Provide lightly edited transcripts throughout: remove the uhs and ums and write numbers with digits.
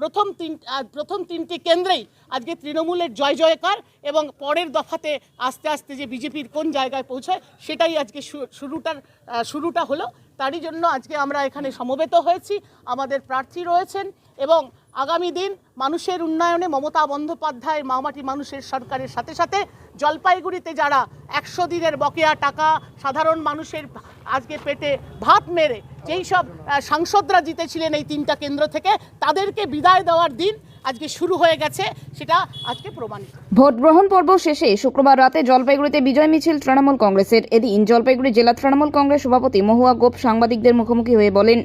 প্রথম তিনটি কেন্দ্রেই আজকে তৃণমূলের জয় জয়কার, এবং পরের দফাতে আস্তে আস্তে যে বিজেপির কোন জায়গায় পৌঁছায় সেটাই আজকে শুরুটা হলো। তারই জন্য আজকে আমরা এখানে সমবেত হয়েছি। আমাদের প্রার্থী রয়েছেন এবং আগামী দিন মানুষের উন্নয়নে মমতা বন্দ্যোপাধ্যায় মামাটি মানুষের সরকারের সাথে সাথে জলপাইগুড়িতে যারা 100 দিনের বকেয়া টাকা সাধারণ মানুষের আজকে পেটে ভাত মেরে যেই সব সাংসদরা জিতেছিলেন এই তিনটা কেন্দ্র থেকে, তাদেরকে বিদায় দেওয়ার দিন আজকে শুরু হয়ে গেছে, সেটা আজকে প্রমাণিত। ভোট গ্রহণ পর্ব শেষে শুক্রবার রাতে জলপাইগুড়িতে বিজয় মিছিল তৃণমূল কংগ্রেসের। এদিন জলপাইগুড়ি জেলা তৃণমূল কংগ্রেস সভাপতি মহুয়া গোপ সাংবাদিকদের মুখোমুখি হয়ে বলেন,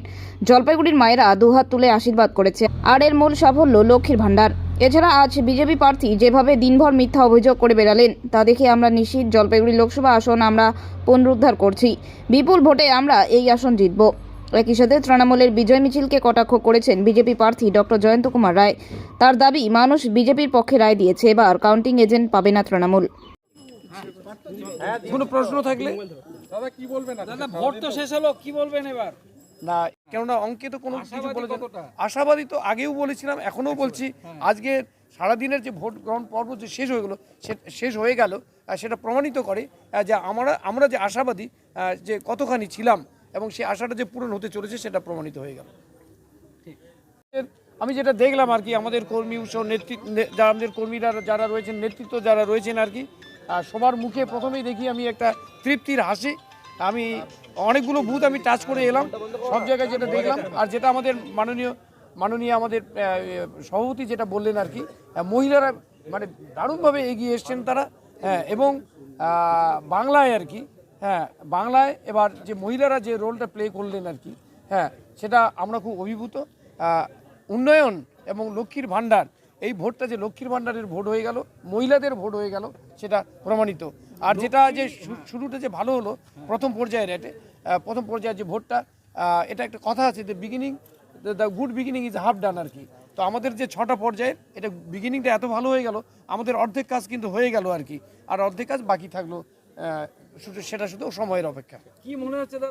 জলপাইগুড়ির মায়েরা দুহাত তুলে আশীর্বাদ করেছে, আর এর মূল সাফল্য লক্ষ্মীর ভাণ্ডার। এছাড়া আজ বিজেপি প্রার্থী যেভাবে দিনভর মিথ্যা অভিযোগ করে বেড়ালেন তা দেখে আমরা নিশ্চিত জলপাইগুড়ি লোকসভা আসন আমরা পুনরুদ্ধার করছি, বিপুল ভোটে আমরা এই আসন জিতব। একই সাথে তৃণমূলের বিজয় মিছিলকে কটাক্ষ করেছেন বিজেপি প্রার্থী ডক্টর জয়ন্ত কুমার রায়। তার দাবি, মানুষ বিজেপির পক্ষে রায় দিয়েছে, এবার কাউন্টিং এজেন্ট পাবে না তৃণমূল। কোনো প্রশ্ন থাকলে দাদা কি বলবেন? দাদা ভোট তো শেষ হলো, কি বলবেন এবার? না, কেননা অঙ্কে তো কোনো কিছু বলেছেন। আশাবাদী তো আগেও বলেছিলাম, এখনও বলছি। আজকে সারাদিনের যে ভোট গ্রহণ পর্ব যে শেষ হয়ে গেল সেটা প্রমাণিত করে যে আমরা যে আশাবাদী যে কতখানি ছিলাম এবং সেই আশাটা যে পূরণ হতে চলেছে সেটা প্রমাণিত হয়ে গেল। আমি যেটা দেখলাম আর কি, আমাদের কর্মী সহ আমাদের কর্মীরা যারা রয়েছেন, নেতৃত্ব যারা রয়েছেন আর কি, সবার মুখে প্রথমেই দেখি আমি একটা তৃপ্তির হাসি। আমি অনেকগুলো বুথ আমি টাচ করে এলাম, সব জায়গায় যেটা দেখলাম, আর যেটা আমাদের মাননীয় আমাদের সভাপতি যেটা বললেন আর কি, মহিলারা মানে দারুণভাবে এগিয়ে এসছেন তারা। এবং বাংলায় আর কি, বাংলায় এবার যে মহিলারা যে রোলটা প্লে করলেন আর কি, সেটা আমরা খুব অভিভূত। উন্নয়ন এবং লক্ষ্মীর ভাণ্ডার, এই ভোটটা যে লক্ষ্মীর ভাণ্ডারের ভোট হয়ে গেল, মহিলাদের ভোট হয়ে গেল, সেটা প্রমাণিত। আর যেটা যে শুরুটা যে ভালো হলো প্রথম পর্যায়ের যে ভোটটা, এটা একটা কথা আছে, the good beginning is half done আর কি। তো আমাদের যে 6টা পর্যায়ের এটা বিগিনিংটা এত ভালো হয়ে গেল, আমাদের অর্ধেক কাজ কিন্তু হয়ে গেল আর কি, আর অর্ধেক কাজ বাকি থাকলো, সেটা শুধু সময়ের অপেক্ষা। কি মনে হচ্ছে দাদা?